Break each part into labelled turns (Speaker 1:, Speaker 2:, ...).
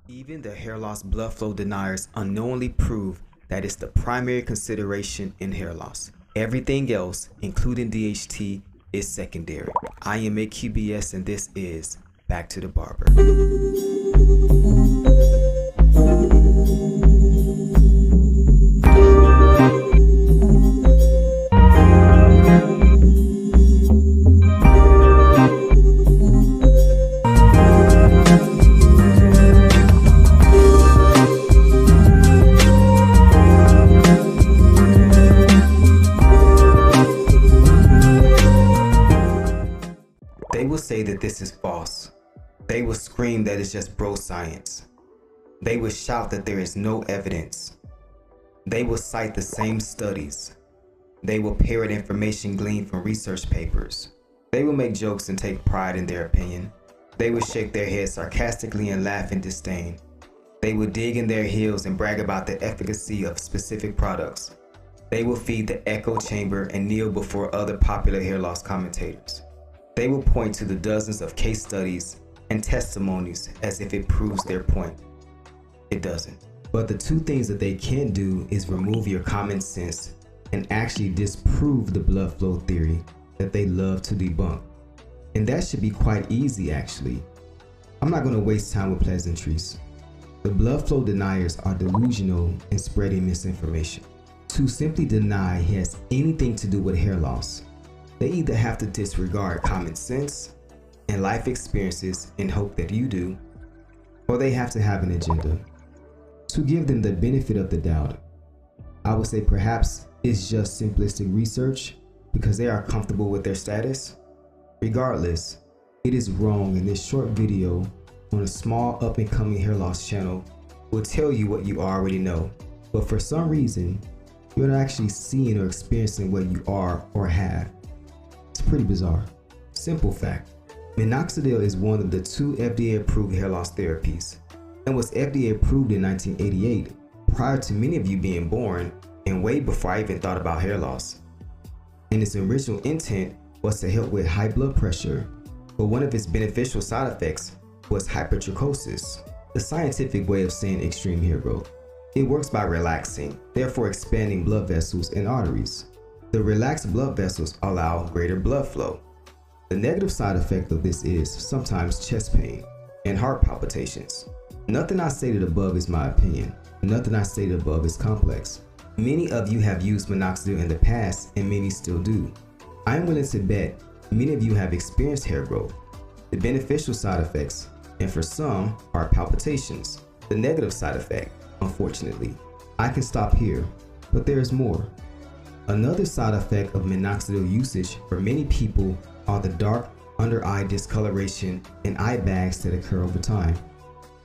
Speaker 1: Even the hair loss blood flow deniers unknowingly prove that it's the primary consideration in hair loss. Everything else, including DHT, is secondary. I am AQBS and this is Back to the Barber. They will say that this is false. They will scream that it's just bro science. They will shout that there is no evidence. They will cite the same studies. They will parrot information gleaned from research papers. They will make jokes and take pride in their opinion. They will shake their heads sarcastically and laugh in disdain. They will dig in their heels and brag about the efficacy of specific products. They will feed the echo chamber and kneel before other popular hair loss commentators. They will point to the dozens of case studies and testimonies as if it proves their point. It doesn't. But the two things that they can do is remove your common sense and actually disprove the blood flow theory that they love to debunk. And that should be quite easy actually. I'm not going to waste time with pleasantries. The blood flow deniers are delusional and spreading misinformation. To simply deny has anything to do with hair loss, they either have to disregard common sense and life experiences and hope that you do, or they have to have an agenda. To give them the benefit of the doubt, I would say perhaps it's just simplistic research because they are comfortable with their status. Regardless, it is wrong, and this short video on a small up-and-coming hair loss channel will tell you what you already know, but for some reason, you're not actually seeing or experiencing what you are or have. It's pretty bizarre. Simple fact. Minoxidil is one of the two FDA-approved hair loss therapies and was FDA approved in 1988, prior to many of you being born and way before I even thought about hair loss. And its original intent was to help with high blood pressure, but one of its beneficial side effects was hypertrichosis, the scientific way of saying extreme hair growth. It works by relaxing, therefore expanding blood vessels and arteries. The relaxed blood vessels allow greater blood flow. The negative side effect of this is sometimes chest pain and heart palpitations. Nothing I stated above is my opinion. Nothing I stated above is complex. Many of you have used Minoxidil in the past and many still do. I am willing to bet many of you have experienced hair growth, the beneficial side effects, and for some, heart palpitations, the negative side effect, unfortunately. I can stop here, but there is more. Another side effect of Minoxidil usage for many people are the dark under-eye discoloration and eye bags that occur over time.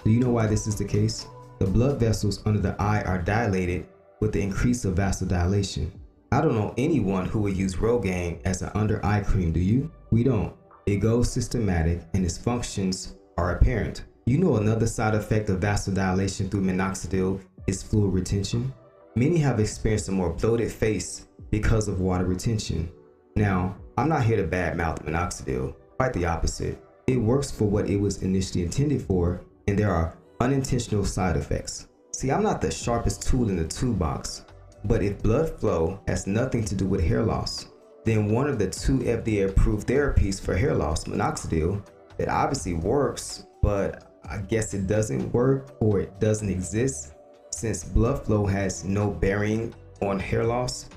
Speaker 1: Do you know why this is the case? The blood vessels under the eye are dilated with the increase of vasodilation. I don't know anyone who would use Rogaine as an under-eye cream, do you? We don't. It goes systematic and its functions are apparent. You know another side effect of vasodilation through Minoxidil is fluid retention. Many have experienced a more bloated face because of water retention. Now, I'm not here to badmouth Minoxidil, quite the opposite. It works for what it was initially intended for, and there are unintentional side effects. See, I'm not the sharpest tool in the toolbox, but if blood flow has nothing to do with hair loss, then one of the two FDA-approved therapies for hair loss, Minoxidil, that obviously works, but I guess it doesn't work or it doesn't exist since blood flow has no bearing on hair loss.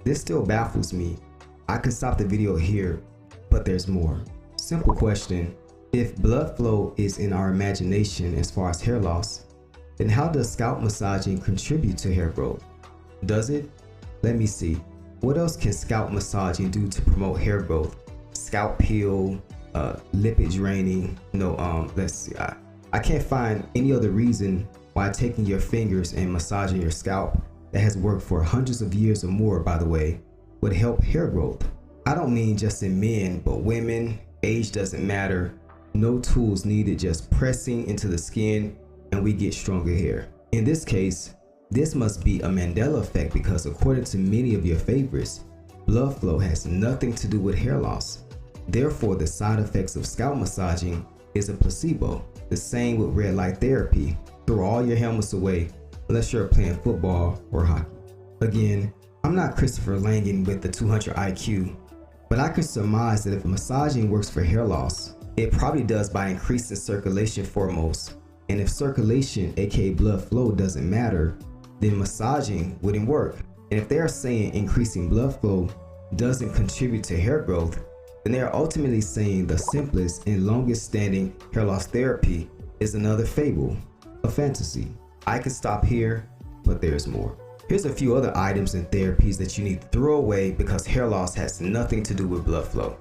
Speaker 1: This still baffles me. I could stop the video here, but there's more. Simple question. If blood flow is in our imagination as far as hair loss, then how does scalp massaging contribute to hair growth? Does it? Let me see. What else can scalp massaging do to promote hair growth? Scalp peel, lipid draining. No, let's see. I can't find any other reason why taking your fingers and massaging your scalp, that has worked for hundreds of years or more, by the way, would help hair growth. I don't mean just in men, but women. Age doesn't matter. No tools needed, just pressing into the skin and we get stronger hair. In this case, this must be a Mandela effect because according to many of your favorites, blood flow has nothing to do with hair loss. Therefore, the side effects of scalp massaging is a placebo. The same with red light therapy. Throw all your helmets away unless you're playing football or hockey. Again, I'm not Christopher Langan with the 200 IQ, but I can surmise that if massaging works for hair loss, it probably does by increasing circulation foremost. And if circulation, aka blood flow, doesn't matter, then massaging wouldn't work. And if they are saying increasing blood flow doesn't contribute to hair growth, then they are ultimately saying the simplest and longest standing hair loss therapy is another fable, a fantasy. I could stop here, but there's more. Here's a few other items and therapies that you need to throw away because hair loss has nothing to do with blood flow.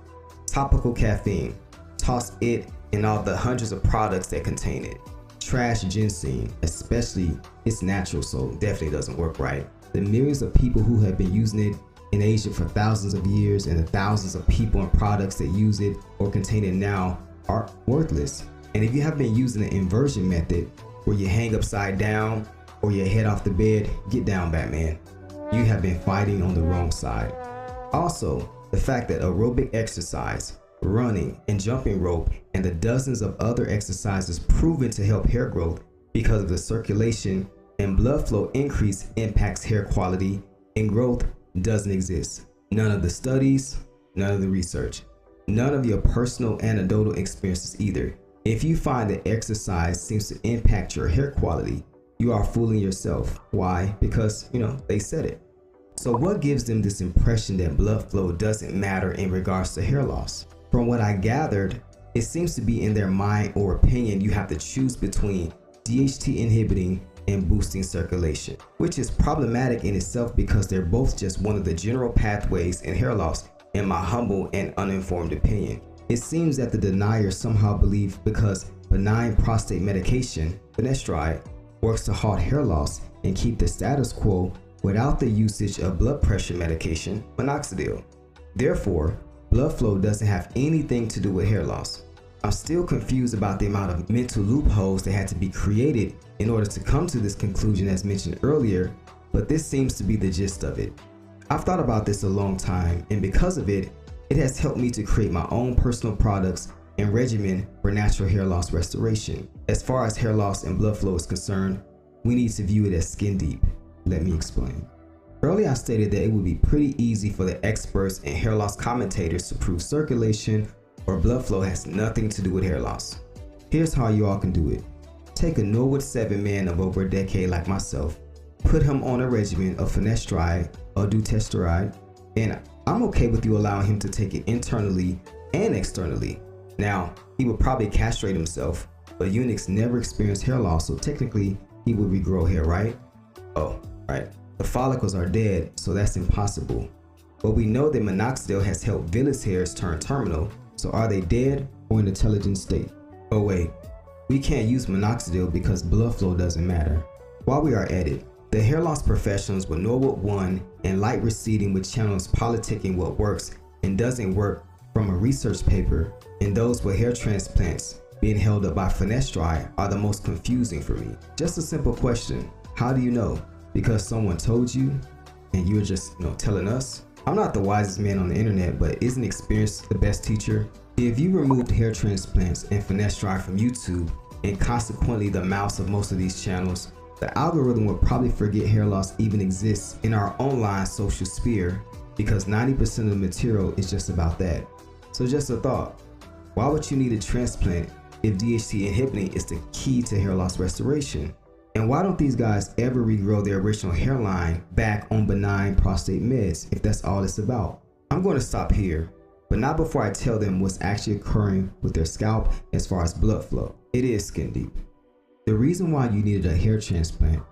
Speaker 1: Topical caffeine. Toss it and all the hundreds of products that contain it. Trash ginseng, especially it's natural, so definitely doesn't work right. The millions of people who have been using it in Asia for thousands of years and the thousands of people and products that use it or contain it now are worthless. And if you have been using the inversion method where you hang upside down or your head off the bed, get down, Batman. You have been fighting on the wrong side. Also, the fact that aerobic exercise, running and jumping rope, and the dozens of other exercises proven to help hair growth because of the circulation and blood flow increase impacts hair quality and growth doesn't exist. None of the studies, none of the research, none of your personal anecdotal experiences either. If you find that exercise seems to impact your hair quality, you are fooling yourself. Why? Because, they said it. So what gives them this impression that blood flow doesn't matter in regards to hair loss? From what I gathered, it seems to be in their mind or opinion you have to choose between DHT inhibiting and boosting circulation, which is problematic in itself because they're both just one of the general pathways in hair loss in my humble and uninformed opinion. It seems that the deniers somehow believe because benign prostate medication, finasteride, works to halt hair loss and keep the status quo without the usage of blood pressure medication, Minoxidil. Therefore, blood flow doesn't have anything to do with hair loss. I'm still confused about the amount of mental loopholes that had to be created in order to come to this conclusion as mentioned earlier, but this seems to be the gist of it. I've thought about this a long time, and because of it, it has helped me to create my own personal products and regimen for natural hair loss restoration. As far as hair loss and blood flow is concerned, we need to view it as skin deep. Let me explain. Earlier I stated that it would be pretty easy for the experts and hair loss commentators to prove circulation or blood flow has nothing to do with hair loss. Here's how you all can do it. Take a Norwood 7 man of over a decade like myself, put him on a regimen of finasteride or dutasteride, and I'm okay with you allowing him to take it internally and externally. Now, he would probably castrate himself, but eunuchs never experience hair loss, so technically he would regrow hair, right? Oh, right. The follicles are dead, so that's impossible. But we know that Minoxidil has helped villus hairs turn terminal, so are they dead or in a telogen state? Oh wait, we can't use Minoxidil because blood flow doesn't matter. While we are at it, the hair loss professionals with Norwood 1 and light receding with channels politicking what works and doesn't work from a research paper, and those with hair transplants being held up by finasteride are the most confusing for me. Just a simple question. How do you know? Because someone told you and you're just, telling us? I'm not the wisest man on the internet, but isn't experience the best teacher? If you removed hair transplants and finasteride from YouTube and consequently the mouse of most of these channels, the algorithm would probably forget hair loss even exists in our online social sphere because 90% of the material is just about that. So just a thought, why would you need a transplant if DHT inhibiting is the key to hair loss restoration? And why don't these guys ever regrow their original hairline back on benign prostate meds if that's all it's about? I'm going to stop here, but not before I tell them what's actually occurring with their scalp as far as blood flow. It is skin deep. The reason why you needed a hair transplant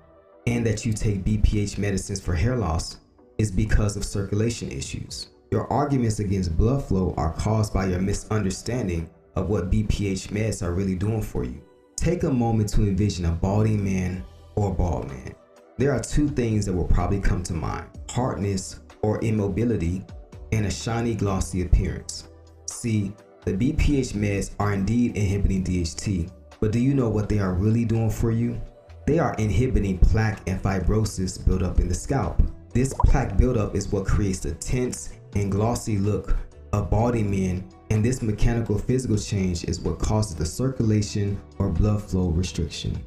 Speaker 1: and that you take BPH medicines for hair loss is because of circulation issues. Your arguments against blood flow are caused by your misunderstanding of what BPH meds are really doing for you. Take a moment to envision a balding man or a bald man. There are two things that will probably come to mind: hardness or immobility and a shiny glossy appearance. See, the BPH meds are indeed inhibiting DHT, but do you know what they are really doing for you? They are inhibiting plaque and fibrosis buildup in the scalp. This plaque buildup is what creates the tense and glossy look of balding men, and this mechanical physical change is what causes the circulation or blood flow restriction.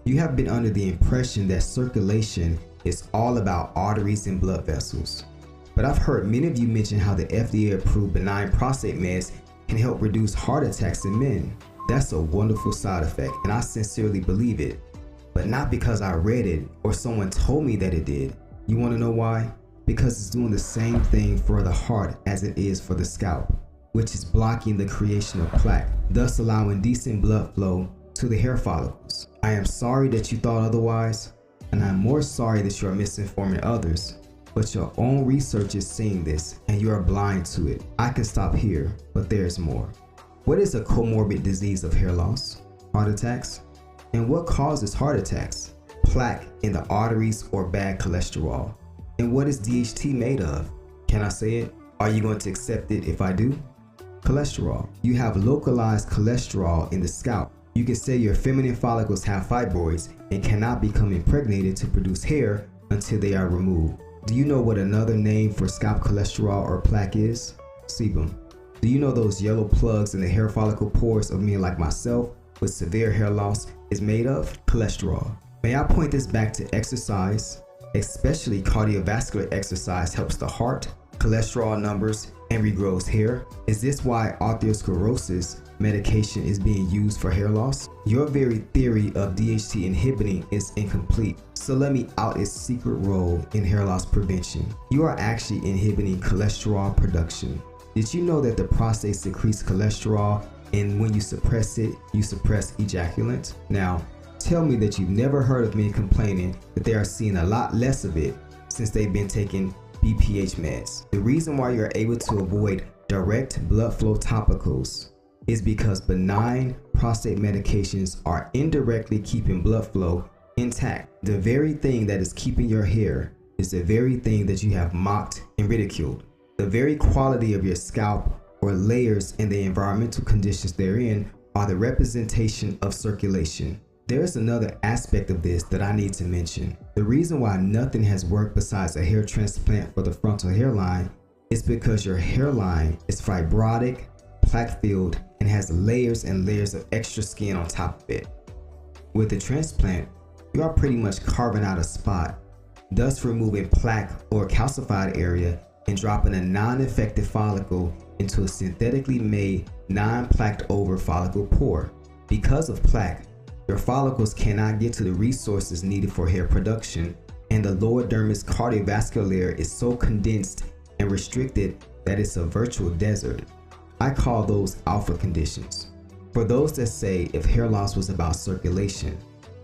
Speaker 1: You have been under the impression that circulation is all about arteries and blood vessels. But I've heard many of you mention how the FDA-approved benign prostate meds can help reduce heart attacks in men. That's a wonderful side effect, and I sincerely believe it. But not because I read it or someone told me that it did. You want to know why? Because it's doing the same thing for the heart as it is for the scalp, which is blocking the creation of plaque, thus allowing decent blood flow to the hair follicles. I am sorry that you thought otherwise, and I'm more sorry that you are misinforming others, but your own research is saying this and you are blind to it. I can stop here, but there's more. What is a comorbid disease of hair loss? Heart attacks. And what causes heart attacks? Plaque in the arteries or bad cholesterol. And what is DHT made of? Can I say it? Are you going to accept it if I do? Cholesterol. You have localized cholesterol in the scalp. You can say your feminine follicles have fibroids and cannot become impregnated to produce hair until they are removed. Do you know what another name for scalp cholesterol or plaque is? Sebum. Do you know those yellow plugs in the hair follicle pores of men like myself with severe hair loss is made of? Cholesterol. May I point this back to exercise? Especially cardiovascular exercise helps the heart, cholesterol numbers, and regrows hair. Is this why atherosclerosis medication is being used for hair loss? Your very theory of DHT inhibiting is incomplete. So let me out its secret role in hair loss prevention. You are actually inhibiting cholesterol production. Did you know that the prostate secretes cholesterol, and when you suppress it, you suppress ejaculant? Now, tell me that you've never heard of men complaining that they are seeing a lot less of it since they've been taking BPH meds. The reason why you're able to avoid direct blood flow topicals is because benign prostate medications are indirectly keeping blood flow intact. The very thing that is keeping your hair is the very thing that you have mocked and ridiculed. The very quality of your scalp or layers and the environmental conditions therein are the representation of circulation. There's another aspect of this that I need to mention. The reason why nothing has worked besides a hair transplant for the frontal hairline is because your hairline is fibrotic, plaque-filled, and has layers and layers of extra skin on top of it. With the transplant, you are pretty much carving out a spot, thus removing plaque or calcified area and dropping a non-infected follicle into a synthetically made, non-plaqued over follicle pore. Because of plaque, your follicles cannot get to the resources needed for hair production, and the lower dermis cardiovascular layer is so condensed and restricted that it's a virtual desert. I call those alpha conditions. For those that say if hair loss was about circulation,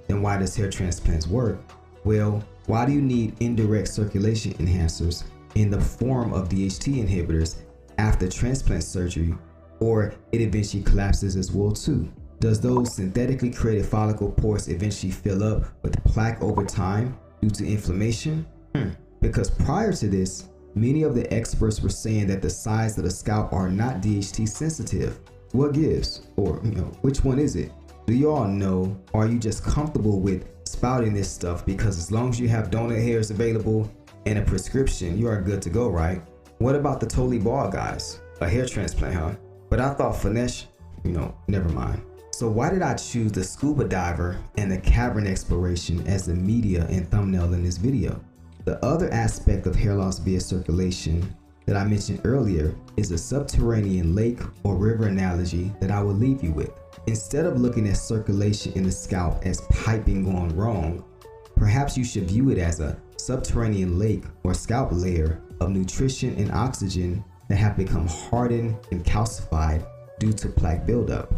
Speaker 1: then why does hair transplants work? Well, why do you need indirect circulation enhancers in the form of DHT inhibitors after transplant surgery, or it eventually collapses as well too? Does those synthetically created follicle pores eventually fill up with plaque over time due to inflammation? Because prior to this, many of the experts were saying that the sides of the scalp are not DHT sensitive. What gives? Or, which one is it? Do you all know, or are you just comfortable with spouting this stuff because as long as you have donor hairs available and a prescription, you are good to go, right? What about the totally bald guys? A hair transplant, huh? But I thought finesse, never mind. So why did I choose the scuba diver and the cavern exploration as the media and thumbnail in this video? The other aspect of hair loss via circulation that I mentioned earlier is the subterranean lake or river analogy that I will leave you with. Instead of looking at circulation in the scalp as piping gone wrong, perhaps you should view it as a subterranean lake or scalp layer of nutrition and oxygen that have become hardened and calcified due to plaque buildup.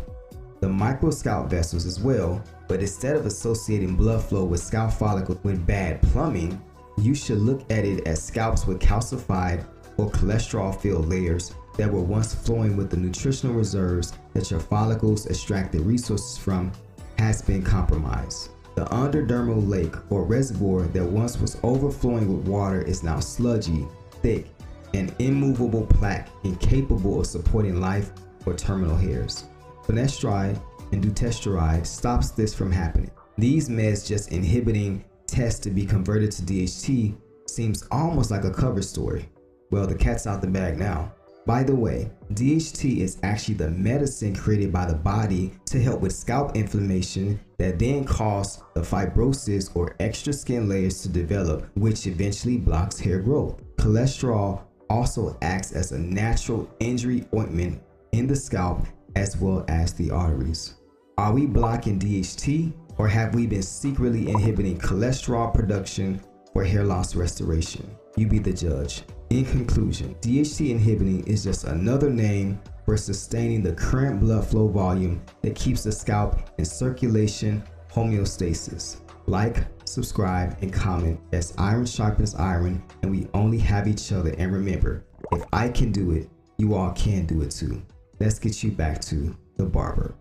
Speaker 1: The micro scalp vessels as well, but instead of associating blood flow with scalp follicles with bad plumbing, you should look at it as scalps with calcified or cholesterol-filled layers that were once flowing with the nutritional reserves that your follicles extracted resources from has been compromised. The underdermal lake or reservoir that once was overflowing with water is now sludgy, thick, and immovable plaque incapable of supporting life or terminal hairs. Finasteride and dutasteride stops this from happening. These meds just inhibiting tests to be converted to DHT seems almost like a cover story. Well, the cat's out the bag now. By the way, DHT is actually the medicine created by the body to help with scalp inflammation that then causes the fibrosis or extra skin layers to develop, which eventually blocks hair growth. Cholesterol also acts as a natural injury ointment in the scalp as well as the arteries. Are we blocking DHT, or have we been secretly inhibiting cholesterol production for hair loss restoration? You be the judge. In conclusion, DHT inhibiting is just another name for sustaining the current blood flow volume that keeps the scalp in circulation homeostasis. Like, subscribe, and comment, as iron sharpens iron and we only have each other. And remember, if I can do it, you all can do it too. Let's get you back to the barber.